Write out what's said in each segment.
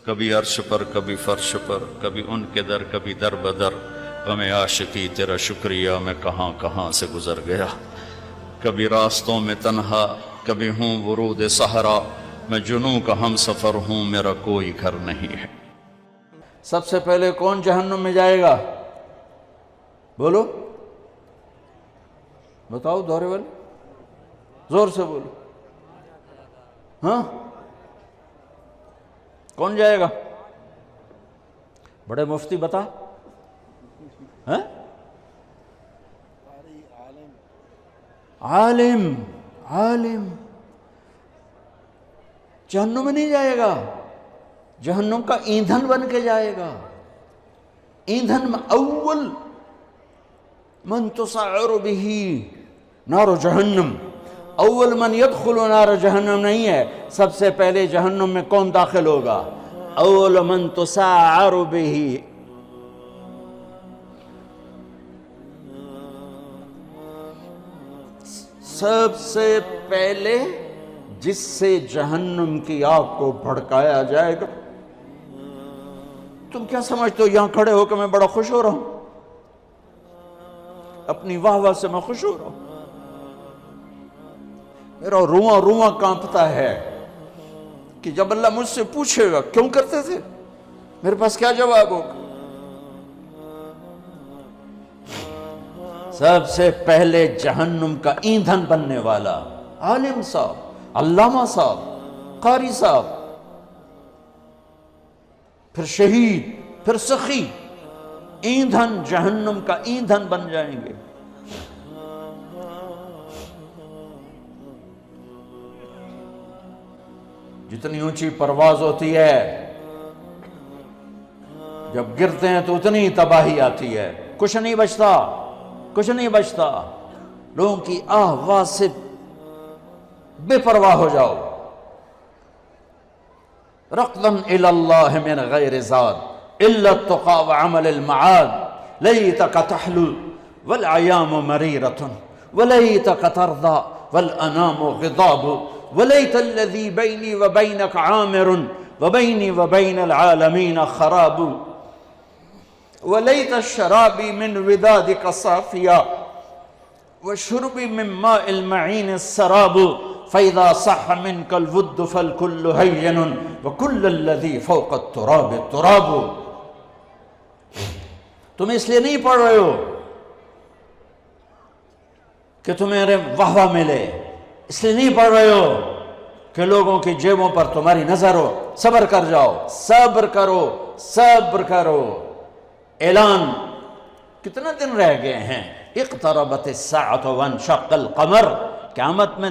کبھی عرش پر کبھی فرش پر، کبھی ان کے در کبھی در بدر، غم عاشقی تیرا شکریہ میں کہاں کہاں سے گزر گیا، کبھی راستوں میں تنہا کبھی ہوں ورود صحرا، میں جنوں کا ہم سفر ہوں میرا کوئی گھر نہیں ہے۔ سب سے پہلے کون جہنم میں جائے گا؟ بولو، بتاؤ دورے والے، زور سے بولو، ہاں کون جائے گا؟ بڑے مفتی بتا، ہاں عالم، عالم جہنم میں نہیں جائے گا، جہنم کا ایندھن بن کے جائے گا۔ ایندھن میں اول من تسعر به نار جہنم، اول من يدخل نار جہنم نہیں ہے، سب سے پہلے جہنم میں کون داخل ہوگا؟ اول من تسعر به، سب سے پہلے جس سے جہنم کی آگ کو بھڑکایا جائے گا۔ تم کیا سمجھتے ہو یہاں کھڑے ہو کہ میں بڑا خوش ہو رہا ہوں؟ اپنی واہ واہ سے میں خوش ہو رہا ہوں، میرا رواں رواں کانپتا ہے کہ جب اللہ مجھ سے پوچھے گا کیوں کرتے تھے، میرے پاس کیا جواب ہوگا؟ سب سے پہلے جہنم کا ایندھن بننے والا عالم صاحب، علامہ صاحب، قاری صاحب، پھر شہید، پھر سخی، ایندھن جہنم کا ایندھن بن جائیں گے۔ جتنی اونچی پرواز ہوتی ہے جب گرتے ہیں تو اتنی تباہی آتی ہے، کچھ نہیں بچتا، کچھ نہیں بچتا، لوگوں کی آہ واہ سے بے پرواہ ہو جاؤ۔ رقداً الی اللہ من غیر زاد الا التقى وعمل المعاد، لیتک تحلو والایام مریرۃ ولیتک ترضى والانام غضاب، ولیت الذی بینی وبینک عامر وبینی وبین العالمین خراب، ولیت الشرابی من ودادک صافیا وشربی من ماء المعین السراب، فإذا صح منك الود فالكل هين وكل الذي فوق التراب التراب۔ تم اس لیے نہیں پڑھ رہے ہو کہ تمہیں واہ واہ ملے، اس لیے نہیں پڑھ رہے ہو کہ لوگوں کی جیبوں پر تمہاری نظر ہو۔ صبر کر جاؤ، صبر کرو، صبر کرو۔ اعلان کتنے دن رہ گئے ہیں؟ اقتربت الساعة وانشق القمر، قیامت میں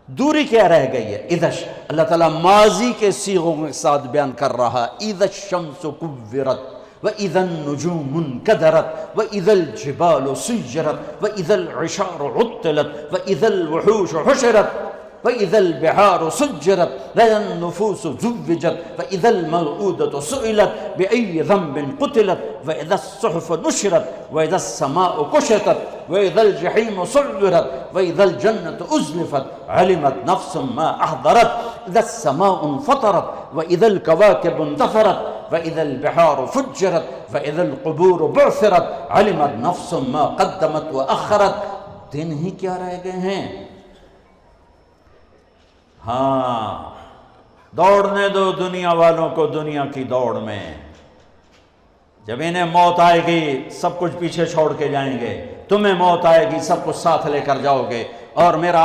دوری کیا رہ گئی ہے؟ اذا، اللہ تعالیٰ ماضی کے صیغوں کے ساتھ بیان کر رہا، اذا الشمس کورت واذا النجوم انکدرت واذا الجبال سیرت واذا العشار عطلت واذا الوحوش حشرت واذا البحار سجرت واذا النفوس زوجت واذا الموءودة سئلت بأي ذنب قتلت واذا الصحف نشرت واذا السماء كشطت واذا الجحيم سعرت واذا الجنة أزلفت علمت نفس ما أحضرت اذا السماء انفطرت واذا الكواكب انتثرت واذا البحار فجرت واذا القبور بعثرت علمت نفس ما قدمت وأخرت۔ دن ہی کیا رہ گئے ہیں؟ ہاں، دوڑنے دو دنیا والوں کو دنیا کی دوڑ میں، جب انہیں موت آئے گی سب کچھ پیچھے چھوڑ کے جائیں گے، تمہیں موت آئے گی سب کچھ ساتھ لے کر جاؤ گے، اور میرا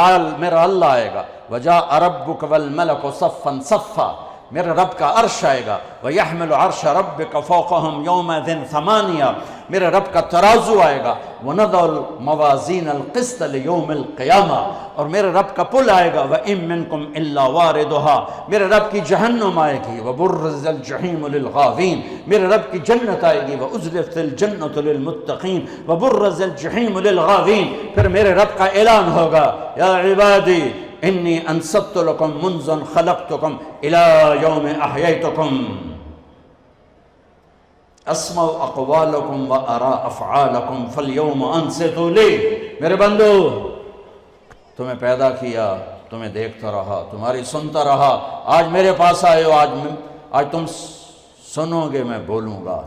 اللہ آئے گا، وَجَاءَ رَبُّكَ وَالْمَلَكُ صَفًّا صَفًّا، میرے رب کا عرش آئے گا، وَيَحْمِلُ عَرْشَ رَبِّكَ فَوْقَهُمْ يَوْمَئِذٍ ثَمَانِيَةٌ، میرے رب کا ترازو آئے گا، وَنَضَعُ الْمَوَازِينَ الْقِسْطَ لِيَوْمِ الْقِيَامَةِ، اور میرے رب کا پل آئے گا، وَإِن مِّنكُمْ إِلَّا وَارِدُهَا، میرے رب کی جہنم آئے گی، وَبُرِّزَ الْجَحِيمُ لِلْغَاوِينَ، میرے رب کی جنت آئے گی، وَأُزْلِفَتِ الْجَنَّةُ لِلْمُتَّقِينَ وَبُرِّزَ الْجَحِيمُ لِلْغَاوِينَ۔ پھر میرے رب کا اعلان ہوگا، یا عبادی انی انصبت لکم منذ خلقتکم الی یوم احییتکم، اسمع اقوالکم و ارا افعالکم فالیوم انصتوا لی۔ میرے بندو، تمہیں پیدا کیا، تمہیں دیکھتا رہا، تمہاری سنتا رہا، آج میرے پاس آئے ہو، آج آج تم سنو گے میں بولوں گا۔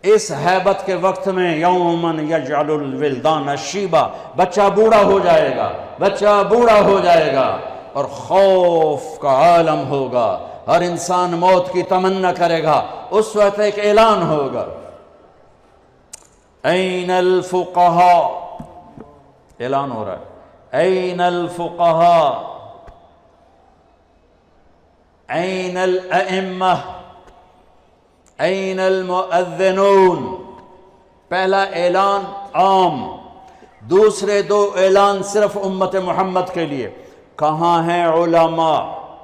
اس حیبت کے وقت میں یومن یجعل الولدان شیبا، بچہ بوڑھا ہو جائے گا، بچہ بوڑھا ہو جائے گا اور خوف کا عالم ہوگا، ہر انسان موت کی تمنا کرے گا۔ اس وقت ایک اعلان ہوگا، این الفقہاء، اعلان ہو رہا ہے، این الفقہاء، این الائمہ، این المؤذنون۔ پہلا اعلان عام، دوسرے دو اعلان صرف امت محمد کے لیے۔ کہاں ہیں علماء؟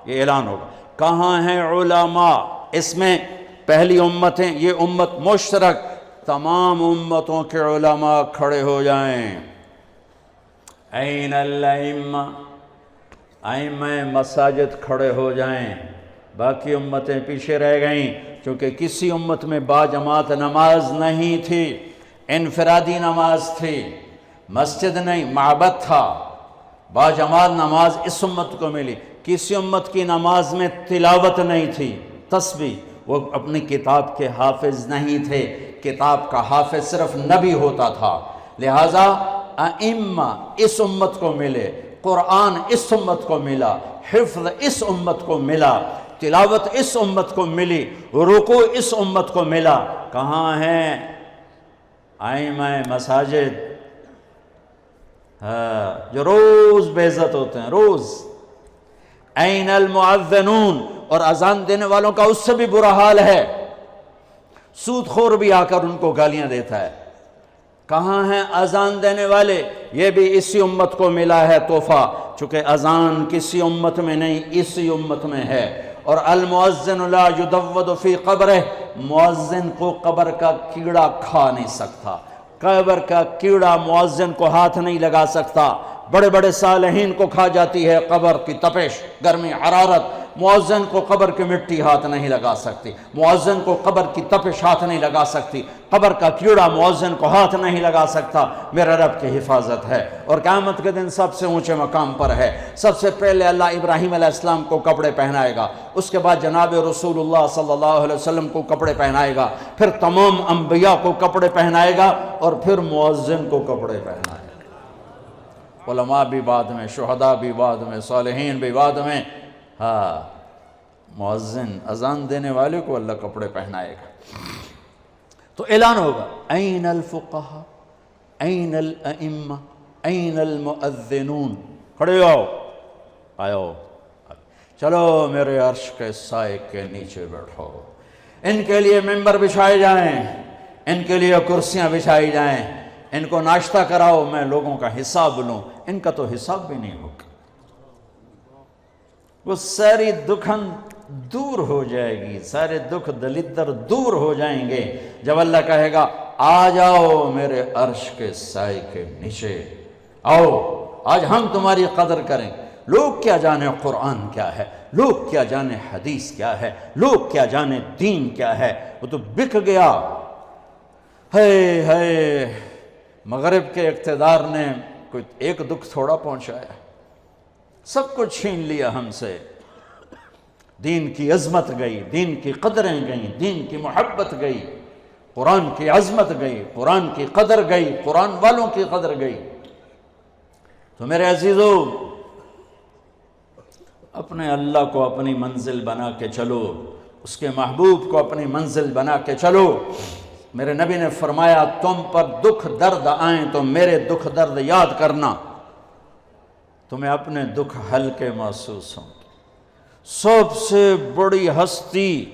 یہ اعلان ہوگا، کہاں ہیں علماء؟ اس میں پہلی امتیں، یہ امت مشترک، تمام امتوں کے علماء کھڑے ہو جائیں۔ این الائمہ، ائمہ مساجد کھڑے ہو جائیں۔ باقی امتیں پیچھے رہ گئیں کیونکہ کسی امت میں باجماعت نماز نہیں تھی، انفرادی نماز تھی، مسجد نہیں معبد تھا۔ باجماعت نماز اس امت کو ملی۔ کسی امت کی نماز میں تلاوت نہیں تھی، تسبیح، وہ اپنی کتاب کے حافظ نہیں تھے، کتاب کا حافظ صرف نبی ہوتا تھا۔ لہٰذا ائمہ اس امت کو ملے، قرآن اس امت کو ملا، حفظ اس امت کو ملا، تلاوت اس امت کو ملی، رکوع اس امت کو ملا۔ کہاں ہیں ائمہ مساجد؟ جو روز بے عزت ہوتے ہیں، روز۔ این المؤذنون، اور اذان دینے والوں کا اس سے بھی برا حال ہے، سود خور بھی آ کر ان کو گالیاں دیتا ہے۔ کہاں ہیں اذان دینے والے؟ یہ بھی اسی امت کو ملا ہے تحفہ، چونکہ اذان کسی امت میں نہیں، اسی امت میں ہے۔ اور المؤذن لا یدود فی قبرہ، مؤذن کو قبر کا کیڑا کھا نہیں سکتا، قبر کا کیڑا مؤذن کو ہاتھ نہیں لگا سکتا۔ بڑے بڑے صالحین کو کھا جاتی ہے قبر کی تپش، گرمی، حرارت، مؤذن کو قبر کی مٹی ہاتھ نہیں لگا سکتی، مؤذن کو قبر کی تپش ہاتھ نہیں لگا سکتی، قبر کا کیڑا مؤذن کو ہاتھ نہیں لگا سکتا۔ میرے رب کی حفاظت ہے، اور قیامت کے دن سب سے اونچے مقام پر ہے۔ سب سے پہلے اللہ ابراہیم علیہ السلام کو کپڑے پہنائے گا، اس کے بعد جناب رسول اللہ صلی اللہ علیہ وسلم کو کپڑے پہنائے گا، پھر تمام انبیاء کو کپڑے پہنائے گا، اور پھر مؤذن کو کپڑے پہنائے گا۔ علماء بھی بعد میں، شہداء بھی بعد میں، صالحین بھی بعد میں۔ ہاں، مؤذن اذان دینے والے کو اللہ کپڑے پہنائے گا۔ تو اعلان ہوگا، این الفقہاء، این الائمہ، این المؤذنون، کھڑے آؤ، آؤ، چلو میرے عرش کے سائے کے نیچے بیٹھو۔ ان کے لیے ممبر بچھائے جائیں، ان کے لیے کرسیاں بچھائی جائیں، ان کو ناشتہ کراؤ، میں لوگوں کا حساب لوں۔ ان کا تو حساب بھی نہیں ہوگا، وہ ساری دکھن دور ہو جائے گی، سارے دکھ دلدر دور ہو جائیں گے جب اللہ کہے گا آ جاؤ میرے عرش کے سائے کے نیچے، آؤ آج ہم تمہاری قدر کریں۔ لوگ کیا جانے قرآن کیا ہے، لوگ کیا جانے حدیث کیا ہے، لوگ کیا جانے دین کیا ہے، وہ تو بک گیا۔ ہے مغرب کے اقتدار نے کوئی ایک دکھ تھوڑا پہنچایا، سب کچھ چھین لیا ہم سے۔ دین کی عظمت گئی، دین کی قدریں گئیں، دین کی محبت گئی، قرآن کی عظمت گئی، قرآن کی قدر گئی، قرآن والوں کی قدر گئی۔ تو میرے عزیزو، اپنے اللہ کو اپنی منزل بنا کے چلو، اس کے محبوب کو اپنی منزل بنا کے چلو۔ میرے نبی نے فرمایا تم پر دکھ درد آئیں تو میرے دکھ درد یاد کرنا، تمہیں اپنے دکھ ہلکے محسوس ہوں۔ سب سے بڑی ہستی،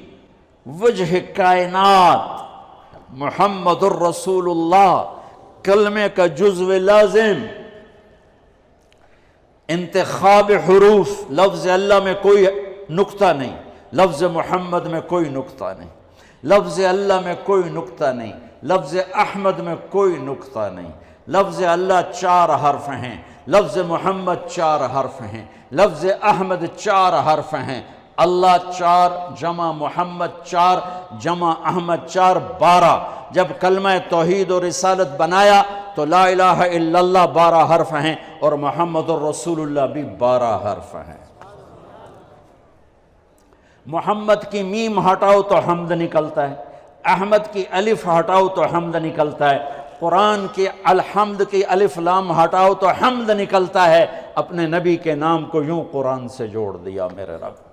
وجہ کائنات، محمد الرسول اللہ، کلمے کا جزو لازم، انتخاب حروف، لفظ اللہ میں کوئی نقطہ نہیں، لفظ محمد میں کوئی نقطہ نہیں، لفظ اللہ میں کوئی نقطہ نہیں، لفظ احمد میں کوئی نقطہ نہیں، لفظ اللہ 4 حرف ہیں، لفظ محمد 4 حرف ہیں، لفظ احمد 4 حرف ہیں، اللہ 4 جمع محمد 4 جمع احمد 4 12۔ جب کلمہ توحید و رسالت بنایا تو لا الہ الا اللہ 12 حرف ہیں اور محمد الرسول اللہ بھی 12 حرف ہیں۔ محمد کی میم ہٹاؤ تو حمد نکلتا ہے، احمد کی الف ہٹاؤ تو حمد نکلتا ہے، قرآن کی الحمد کی الف لام ہٹاؤ تو حمد نکلتا ہے۔ اپنے نبی کے نام کو یوں قرآن سے جوڑ دیا میرے رب۔